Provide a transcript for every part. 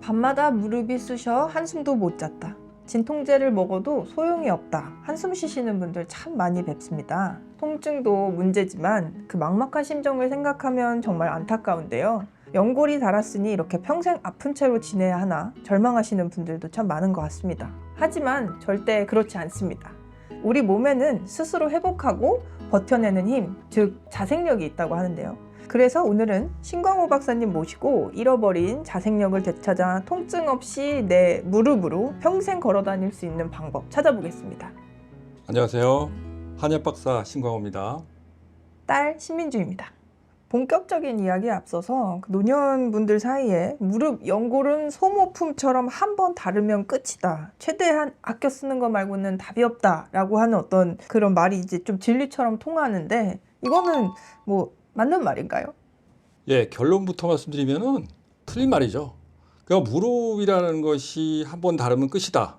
밤마다 무릎이 쑤셔 한숨도 못 잤다. 진통제를 먹어도 소용이 없다. 한숨 쉬시는 분들 참 많이 뵙습니다. 통증도 문제지만 그 막막한 심정을 생각하면 정말 안타까운데요. 연골이 닳았으니 이렇게 평생 아픈 채로 지내야 하나 절망하시는 분들도 참 많은 것 같습니다. 하지만 절대 그렇지 않습니다. 우리 몸에는 스스로 회복하고 버텨내는 힘, 즉 자생력이 있다고 하는데요. 그래서 오늘은 신광호 박사님 모시고 잃어버린 자생력을 되찾아 통증 없이 내 무릎으로 평생 걸어 다닐 수 있는 방법 찾아보겠습니다. 안녕하세요. 한의학박사 신광호입니다. 딸 신민주입니다. 본격적인 이야기에 앞서서 노년분들 사이에 무릎 연골은 소모품처럼 한 번 다르면 끝이다. 최대한 아껴 쓰는 거 말고는 답이 없다 라고 하는 어떤 그런 말이 이제 좀 진리처럼 통하는데 이거는 뭐 맞는 말인가요? 예, 결론부터 말씀드리면은 틀린 말이죠. 그러니까 무릎이라는 것이 한 번 다르면 끝이다.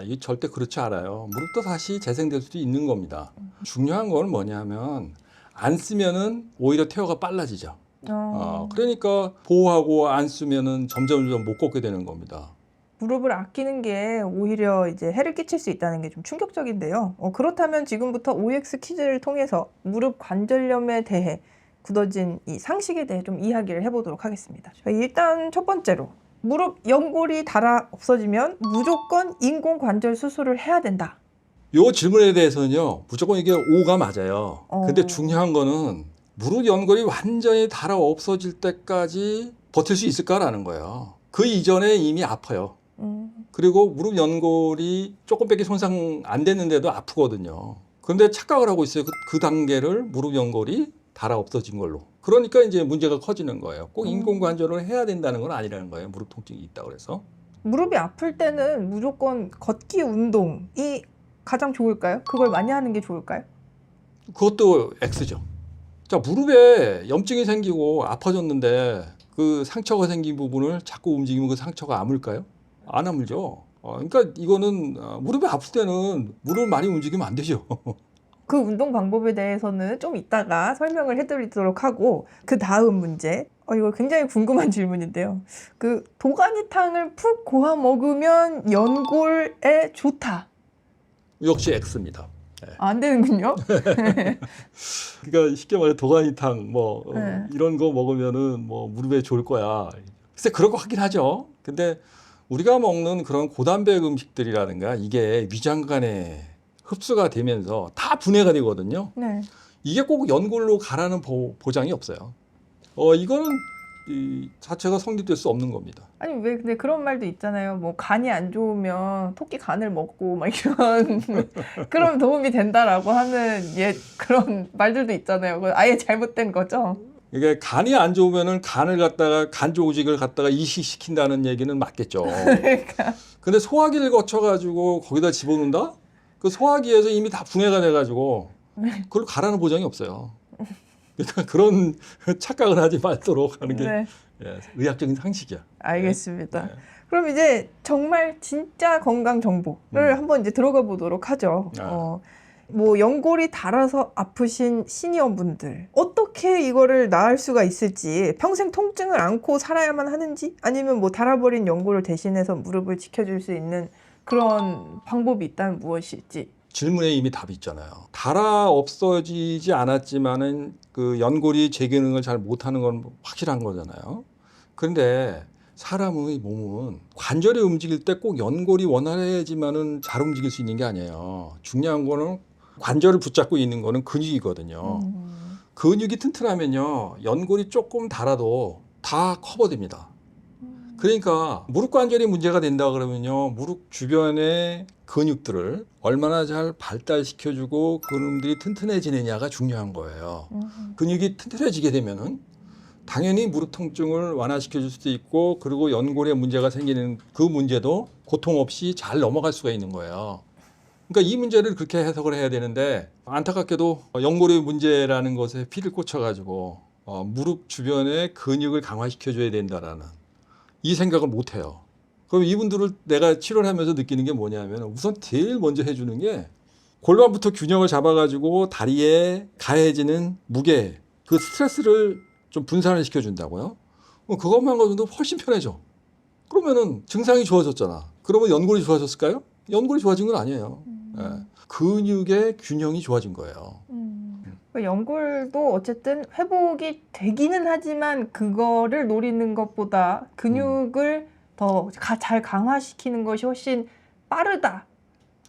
이게 절대 그렇지 않아요. 무릎도 다시 재생될 수도 있는 겁니다. 중요한 건 뭐냐면 안 쓰면은 오히려 퇴화가 빨라지죠. 그러니까 보호하고 안 쓰면은 점점 못 걷게 되는 겁니다. 무릎을 아끼는 게 오히려 이제 해를 끼칠 수 있다는 게 좀 충격적인데요. 그렇다면 지금부터 OX 퀴즈를 통해서 무릎 관절염에 대해 굳어진 이 상식에 대해 좀 이야기를 해보도록 하겠습니다. 일단 첫 번째로 무릎 연골이 닳아 없어지면 무조건 인공관절 수술을 해야 된다. 요 질문에 대해서는요, 무조건 이게 O가 맞아요. 근데 중요한 거는 무릎 연골이 완전히 닳아 없어질 때까지 버틸 수 있을까라는 거예요. 그 이전에 이미 아파요. 그리고 무릎 연골이 조금밖에 손상 안 됐는데도 아프거든요. 그런데 착각을 하고 있어요. 그 단계를 무릎 연골이 닳아 없어진 걸로. 그러니까 이제 문제가 커지는 거예요. 꼭 인공관절을 해야 된다는 건 아니라는 거예요. 무릎 통증이 있다 그래서. 무릎이 아플 때는 무조건 걷기 운동이 가장 좋을까요? 그걸 많이 하는 게 좋을까요? 그것도 X죠. 자, 무릎에 염증이 생기고 아파졌는데 그 상처가 생긴 부분을 자꾸 움직이면 그 상처가 아물까요? 안 아물죠. 그러니까 이거는 무릎이 아플 때는 무릎을 많이 움직이면 안 되죠. 그 운동 방법에 대해서는 좀 이따가 설명을 해드리도록 하고 그 다음 문제 이거 굉장히 궁금한 질문인데요. 그 도가니탕을 푹 고아 먹으면 연골에 좋다. 역시 X입니다. 네. 안 되는군요. 그러니까 쉽게 말해 도가니탕 네. 이런 거 먹으면은 무릎에 좋을 거야. 글쎄 그럴 것 같긴 하죠. 근데 우리가 먹는 그런 고단백 음식들이라든가 이게 위장관에 흡수가 되면서 다 분해가 되거든요. 네. 이게 꼭 연골로 가라는 보장이 없어요. 이거는 이 자체가 성립될 수 없는 겁니다. 아니 왜 근데 그런 말도 있잖아요. 뭐 간이 안 좋으면 토끼 간을 먹고 막 이런 그럼 도움이 된다라고 하는 그런 말들도 있잖아요. 그거 아예 잘못된 거죠. 이게 간이 안 좋으면은 간을 갖다가 간 조직을 갖다가 이식시킨다는 얘기는 맞겠죠. 그러니까. 근데 소화기를 거쳐가지고 거기다 집어넣는다? 그 소화기에서 이미 다 분해가 돼가지고 그걸 가라는 보장이 없어요. 그러니까 그런 착각을 하지 말도록 하는 게 네. 의학적인 상식이야. 알겠습니다. 네. 그럼 이제 정말 진짜 건강 정보를 한번 이제 들어가 보도록 하죠. 뭐 연골이 닳아서 아프신 시니어분들 어떻게 이거를 나을 수가 있을지, 평생 통증을 안고 살아야만 하는지, 아니면 뭐 닳아버린 연골을 대신해서 무릎을 지켜줄 수 있는 그런 방법이 있다면 무엇일지. 질문에 이미 답이 있잖아요. 닳아 없어지지 않았지만은 그 연골이 재기능을 잘 못하는 건 확실한 거잖아요. 그런데 사람의 몸은 관절이 움직일 때 꼭 연골이 원활해지만은 잘 움직일 수 있는 게 아니에요. 중요한 거는 관절을 붙잡고 있는 거는 근육이거든요. 근육이 튼튼하면요, 연골이 조금 닳아도 다 커버됩니다. 그러니까 무릎 관절이 문제가 된다 그러면요, 무릎 주변의 근육들을 얼마나 잘 발달시켜주고 근육들이 튼튼해지느냐가 중요한 거예요. 근육이 튼튼해지게 되면은 당연히 무릎 통증을 완화시켜줄 수도 있고, 그리고 연골에 문제가 생기는 그 문제도 고통 없이 잘 넘어갈 수가 있는 거예요. 그러니까 이 문제를 그렇게 해석을 해야 되는데, 안타깝게도 연골의 문제라는 것에 피를 꽂혀가지고 무릎 주변의 근육을 강화시켜줘야 된다라는 이 생각을 못 해요. 그럼 이분들을 내가 치료를 하면서 느끼는 게 뭐냐면, 우선 제일 먼저 해주는 게 골반부터 균형을 잡아가지고 다리에 가해지는 무게, 그 스트레스를 좀 분산을 시켜준다고요. 그것만 가지고도 훨씬 편해져. 그럼 그러면은 증상이 좋아졌잖아. 그러면 연골이 좋아졌을까요? 연골이 좋아진 건 아니에요. 예. 근육의 균형이 좋아진 거예요. 연골도 어쨌든 회복이 되기는 하지만 그거를 노리는 것보다 근육을 더 잘 강화시키는 것이 훨씬 빠르다라는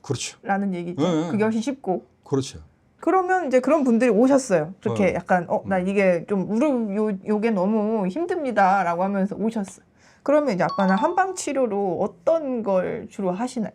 그렇죠. 얘기죠. 네. 그게 훨씬 쉽고. 그렇죠. 그러면 이제 그런 분들이 오셨어요. 그렇게 약간 나 이게 좀 무릎 요게 너무 힘듭니다라고 하면서 오셨어요. 그러면 이제 아빠는 한방 치료로 어떤 걸 주로 하시나요?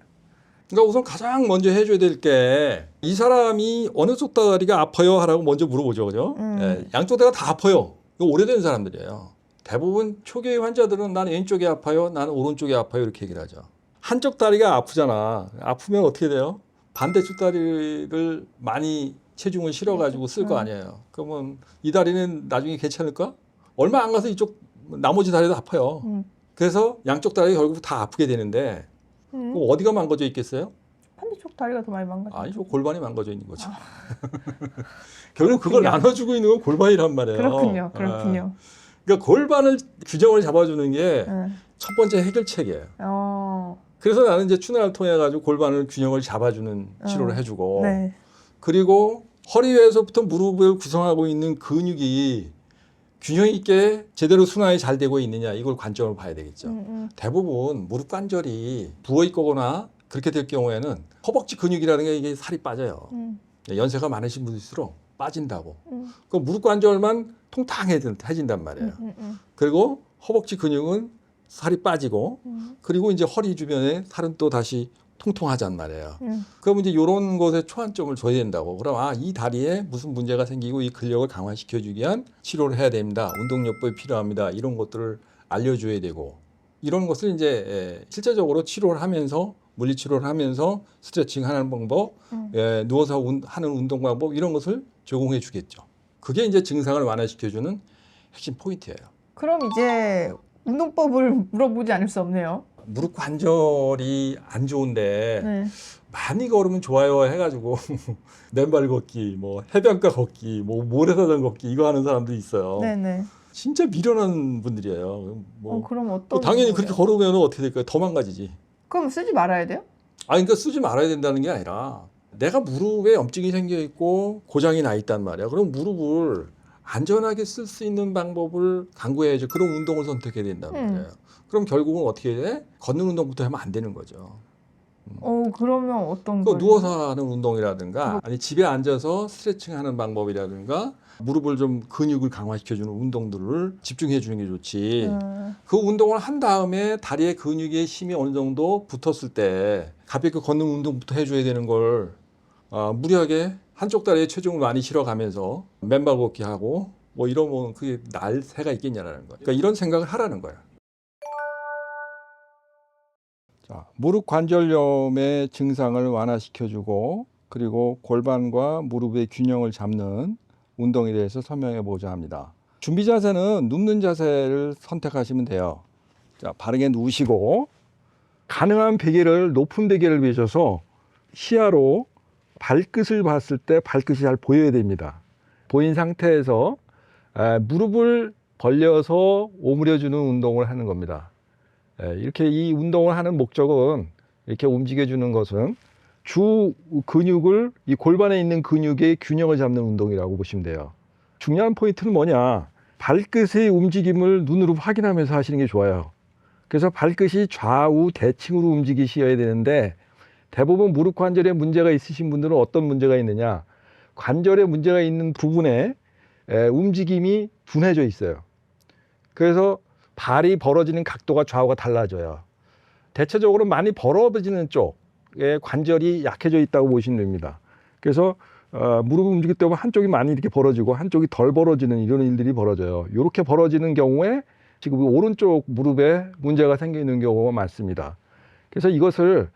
그러니까 우선 가장 먼저 해줘야 될 게 이 사람이 어느 쪽 다리가 아파요? 하라고 먼저 물어보죠. 그죠? 예, 양쪽 다리가 다 아파요. 이거 오래된 사람들이에요. 대부분 초기 환자들은 나는 왼쪽이 아파요. 나는 오른쪽이 아파요. 이렇게 얘기를 하죠. 한쪽 다리가 아프잖아. 아프면 어떻게 돼요? 반대쪽 다리를 많이 체중을 실어가지고 쓸 거 아니에요. 그러면 이 다리는 나중에 괜찮을까? 얼마 안 가서 이쪽 나머지 다리도 아파요. 그래서 양쪽 다리가 결국 다 아프게 되는데 그럼 어디가 망가져 있겠어요? 반대쪽 다리가 더 많이 망가져. 아니죠. 골반이 망가져 있는 거죠. 결국 그걸 나눠주고 있는 건 골반이란 말이에요. 그렇군요. 그러니까 골반을 균형을 잡아주는 게 첫 번째 해결책이에요. 그래서 나는 이제 추나를 통해 가지고 골반을 균형을 잡아주는 치료를 해주고, 네. 그리고 허리 위에서부터 무릎을 구성하고 있는 근육이 균형 있게 제대로 순환이 잘 되고 있느냐 이걸 관점을 봐야 되겠죠. 대부분 무릎 관절이 부어 있거나 그렇게 될 경우에는 허벅지 근육이라는 게 이게 살이 빠져요. 연세가 많으신 분일수록 빠진다고. 그 무릎 관절만 통탕해진단 말이에요. 그리고 허벅지 근육은 살이 빠지고, 그리고 이제 허리 주변에 살은 또 다시 통통하단 말이에요. 그럼 이제 이런 것에 초안점을 줘야 된다고. 그럼 이 다리에 무슨 문제가 생기고 이 근력을 강화시켜주기 위한 치료를 해야 됩니다. 운동요법이 필요합니다. 이런 것들을 알려줘야 되고, 이런 것을 이제 실제적으로 치료를 하면서 물리치료를 하면서 스트레칭 하는 방법, 누워서 하는 운동 방법 이런 것을 제공해 주겠죠. 그게 이제 증상을 완화시켜주는 핵심 포인트예요. 그럼 이제 운동법을 물어보지 않을 수 없네요. 무릎 관절이 안 좋은데 많이 걸으면 좋아요 해가지고 맨발 걷기, 뭐 해변가 걷기, 뭐 모래사장 걷기 이거 하는 사람들이 있어요. 네네. 진짜 미련한 분들이에요. 그럼 어떤? 당연히 거예요? 그렇게 걸으면 어떻게 될까요? 더 망가지지. 그럼 쓰지 말아야 돼요? 그러니까 쓰지 말아야 된다는 게 아니라 내가 무릎에 염증이 생겨 있고 고장이 나 있단 말이야. 그럼 무릎을 안전하게 쓸 수 있는 방법을 강구해야죠. 그런 운동을 선택해야 된다는 거예요. 그럼 결국은 어떻게 돼? 걷는 운동부터 하면 안 되는 거죠. 그러면 어떤 그 거예요? 누워서 하는 운동이라든가 아니 집에 앉아서 스트레칭 하는 방법이라든가 무릎을 좀 근육을 강화시켜주는 운동들을 집중해 주는 게 좋지. 그 운동을 한 다음에 다리에 근육에 힘이 어느 정도 붙었을 때 가볍게 걷는 운동부터 해줘야 되는 걸 무리하게 한쪽 다리에 체중을 많이 실어가면서 맨발 걷기 하고 뭐 이러면 그게 날 새가 있겠냐라는 거예요. 그러니까 이런 생각을 하라는 거예요. 자, 무릎 관절염의 증상을 완화시켜주고 그리고 골반과 무릎의 균형을 잡는 운동에 대해서 설명해 보자 합니다. 준비 자세는 눕는 자세를 선택하시면 돼요. 자, 바르게 누우시고 가능한 베개를 높은 베개를 베셔서 시야로 발끝을 봤을 때 발끝이 잘 보여야 됩니다. 보인 상태에서 무릎을 벌려서 오므려주는 운동을 하는 겁니다. 이렇게 이 운동을 하는 목적은 이렇게 움직여주는 것은 주 근육을 이 골반에 있는 근육의 균형을 잡는 운동이라고 보시면 돼요. 중요한 포인트는 뭐냐? 발끝의 움직임을 눈으로 확인하면서 하시는 게 좋아요. 그래서 발끝이 좌우 대칭으로 움직이셔야 되는데 대부분 무릎 관절에 문제가 있으신 분들은 어떤 문제가 있느냐? 관절에 문제가 있는 부분에 움직임이 둔해져 있어요. 그래서 발이 벌어지는 각도가 좌우가 달라져요. 대체적으로 많이 벌어지는 쪽에 관절이 약해져 있다고 보시면 됩니다. 그래서 무릎을 움직일 때 보면 한쪽이 많이 이렇게 벌어지고 한쪽이 덜 벌어지는 이런 일들이 벌어져요. 이렇게 벌어지는 경우에 지금 오른쪽 무릎에 문제가 생겨 있는 경우가 많습니다. 그래서 이것을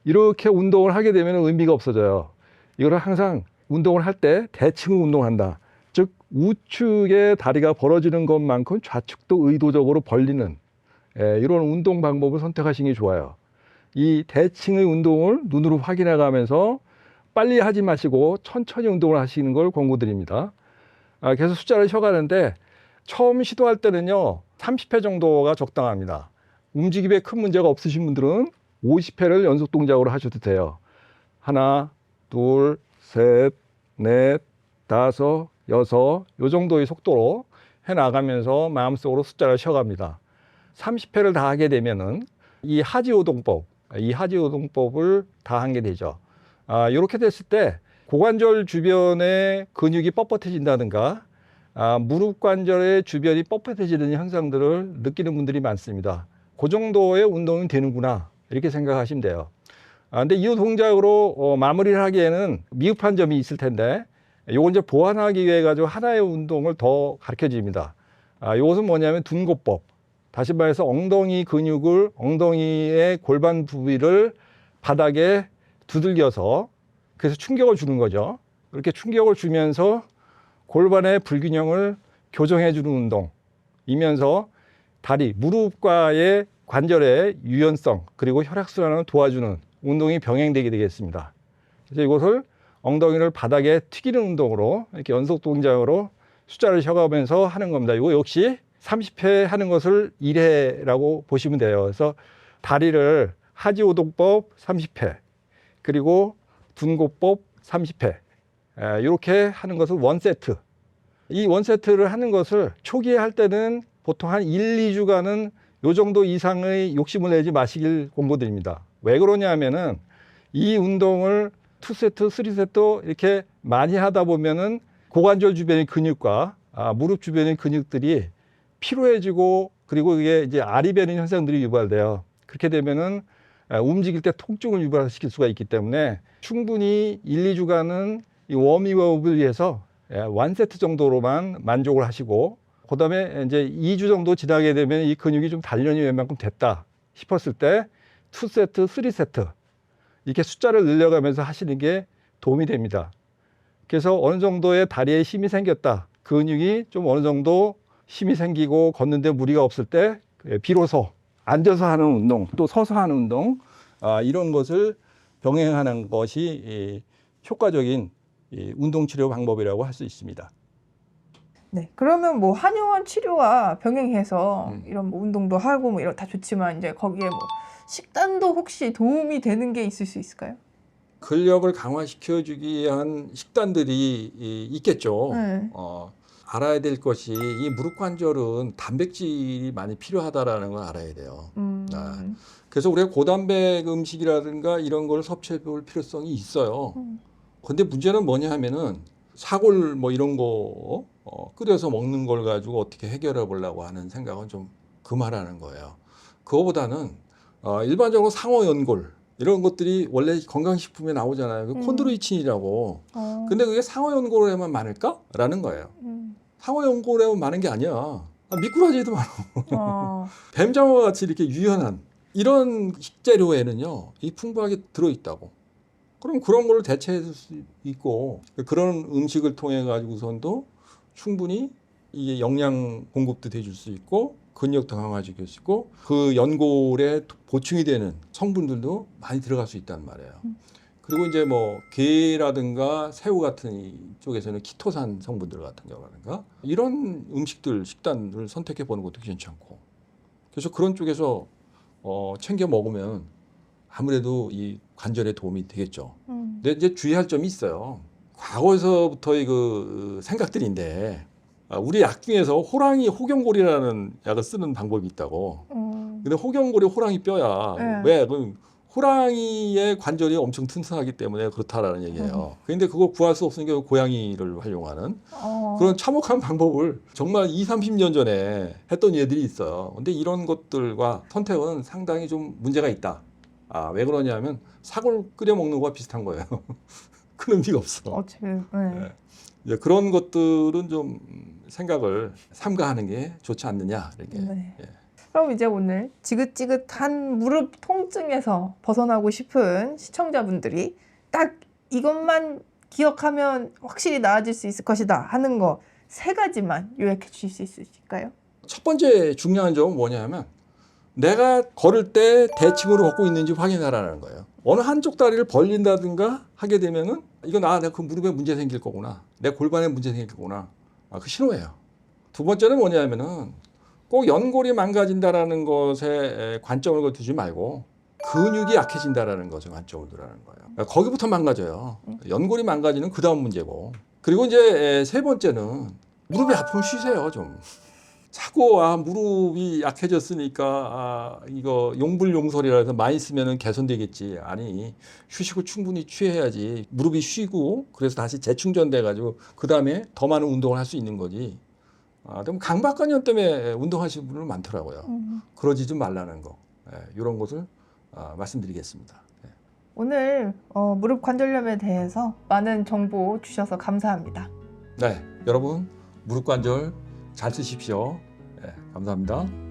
이렇게 운동을 하게 되면 의미가 없어져요. 이거를 항상 운동을 할 때 대칭으로 운동한다. 즉 우측의 다리가 벌어지는 것만큼 좌측도 의도적으로 벌리는 이런 운동 방법을 선택하시는 게 좋아요. 이 대칭의 운동을 눈으로 확인해 가면서 빨리 하지 마시고 천천히 운동을 하시는 걸 권고드립니다. 그래서 숫자를 쉬어가는데 처음 시도할 때는요 30회 정도가 적당합니다. 움직임에 큰 문제가 없으신 분들은 50회를 연속 동작으로 하셔도 돼요. 하나, 둘, 셋, 넷, 다섯, 여섯 요 정도의 속도로 해나가면서 마음속으로 숫자를 쉬어갑니다. 30회를 다 하게 되면은 이 하지오동법을 다 하게 되죠. 이렇게 됐을 때 고관절 주변의 근육이 뻣뻣해진다든가 무릎 관절의 주변이 뻣뻣해지는 현상들을 느끼는 분들이 많습니다. 그 정도의 운동이 되는구나 이렇게 생각하시면 돼요. 근데 이 동작으로 마무리를 하기에는 미흡한 점이 있을 텐데 요걸 이제 보완하기 위해 가지고 하나의 운동을 더 가르쳐 줍니다. 이것은 뭐냐면 둔고법. 다시 말해서 엉덩이 근육을 엉덩이의 골반 부위를 바닥에 두들겨서 그래서 충격을 주는 거죠. 그렇게 충격을 주면서 골반의 불균형을 교정해 주는 운동이면서 다리, 무릎과의 관절의 유연성 그리고 혈액순환을 도와주는 운동이 병행되게 되겠습니다. 그래서 이것을 엉덩이를 바닥에 튀기는 운동으로 이렇게 연속 동작으로 숫자를 쉬어가면서 하는 겁니다. 이거 역시 30회 하는 것을 1회라고 보시면 돼요. 그래서 다리를 하지오동법 30회 그리고 둔고법 30회 이렇게 하는 것을 원세트. 이 원세트를 하는 것을 초기에 할 때는 보통 한 1, 2주간은 요 정도 이상의 욕심을 내지 마시길 권고드립니다. 왜 그러냐 하면은 이 운동을 2세트, 3세트 이렇게 많이 하다 보면은 고관절 주변의 근육과 무릎 주변의 근육들이 피로해지고 그리고 이게 이제 알이 배는 현상들이 유발돼요. 그렇게 되면은 움직일 때 통증을 유발시킬 수가 있기 때문에 충분히 1, 2주간은 이 워밍업을 위해서 1세트 정도로만 만족을 하시고 그다음에 이제 2주 정도 지나게 되면 이 근육이 좀 단련이 웬만큼 됐다 싶었을 때 2세트, 3세트 이렇게 숫자를 늘려가면서 하시는 게 도움이 됩니다. 그래서 어느 정도의 다리에 힘이 생겼다. 근육이 좀 어느 정도 힘이 생기고 걷는데 무리가 없을 때 비로소 앉아서 하는 운동 또 서서 하는 운동 이런 것을 병행하는 것이 효과적인 운동 치료 방법이라고 할 수 있습니다. 네, 그러면 뭐 한의원 치료와 병행해서 이런 뭐 운동도 하고 뭐 이런 다 좋지만 이제 거기에 뭐 식단도 혹시 도움이 되는 게 있을 수 있을까요? 근력을 강화시켜주기 위한 식단들이 있겠죠. 네. 알아야 될 것이 이 무릎 관절은 단백질이 많이 필요하다라는 걸 알아야 돼요. 그래서 우리가 고단백 음식이라든가 이런 걸 섭취해 볼 필요성이 있어요. 근데 문제는 뭐냐 하면은 사골 뭐 이런 거 끓여서 먹는 걸 가지고 어떻게 해결해 보려고 하는 생각은 좀 그만하는 거예요. 그거보다는 일반적으로 상어 연골 이런 것들이 원래 건강식품에 나오잖아요. 그 콘드로이친이라고. 근데 그게 상어 연골에만 많을까라는 거예요. 상어 연골에만 많은 게 아니야. 미꾸라지에도 많아. 뱀장어와 같이 이렇게 유연한 이런 식재료에는요, 이 풍부하게 들어있다고. 그럼 그런 걸 대체할 수 있고 그런 음식을 통해 가지고선도 충분히 이게 영양 공급도 돼줄 수 있고 근력도 강화시킬 수 있고 그 연골에 보충이 되는 성분들도 많이 들어갈 수 있단 말이에요. 그리고 이제 뭐 게라든가 새우 같은 이쪽에서는 키토산 성분들 같은 경우라든가 이런 음식들 식단을 선택해 보는 것도 괜찮고 그래서 그런 쪽에서 챙겨 먹으면 아무래도 이 관절에 도움이 되겠죠. 근데 이제 주의할 점이 있어요. 과거에서부터의 그 생각들인데 우리 약 중에서 호랑이 호경골이라는 약을 쓰는 방법이 있다고. 근데 호경골이 호랑이 뼈야. 네. 왜? 그 호랑이의 관절이 엄청 튼튼하기 때문에 그렇다라는 얘기예요. 그런데 그거 구할 수 없으니까 고양이를 활용하는 그런 참혹한 방법을 정말 20, 30년 전에 했던 예들이 있어요. 근데 이런 것들과 선택은 상당히 좀 문제가 있다. 왜 그러냐면 사골 끓여 먹는 거와 비슷한 거예요. 큰 의미가 없어. 어차피 네. 이제 그런 것들은 좀 생각을 삼가하는 게 좋지 않느냐 이렇게. 네. 그럼 이제 오늘 지긋지긋한 무릎 통증에서 벗어나고 싶은 시청자분들이 딱 이것만 기억하면 확실히 나아질 수 있을 것이다 하는 거 3가지만 요약해 주실 수 있으실까요? 첫 번째 중요한 점은 뭐냐면 내가 걸을 때 대칭으로 걷고 있는지 확인하라는 거예요. 어느 한쪽 다리를 벌린다든가 하게 되면은 이건 내가 그 무릎에 문제 생길 거구나. 내 골반에 문제 생길 거구나. 그 신호예요. 두 번째는 뭐냐면은 꼭 연골이 망가진다라는 것에 관점을 두지 말고 근육이 약해진다라는 것에 관점을 두라는 거예요. 거기부터 망가져요. 연골이 망가지는 그 다음 문제고. 그리고 이제 세 번째는 무릎이 아프면 쉬세요 좀. 자꾸 무릎이 약해졌으니까 이거 용불용설이라 해서 많이 쓰면은 개선되겠지. 아니 휴식을 충분히 취해야지. 무릎이 쉬고 그래서 다시 재충전돼 가지고 그 다음에 더 많은 운동을 할 수 있는 거지. 그럼 강박관념 때문에 운동하시는 분들 많더라고요. 그러지 좀 말라는 거. 이런 것을 말씀드리겠습니다. 오늘 무릎 관절염에 대해서 많은 정보 주셔서 감사합니다. 네, 여러분 무릎 관절 잘 쓰십시오. 감사합니다.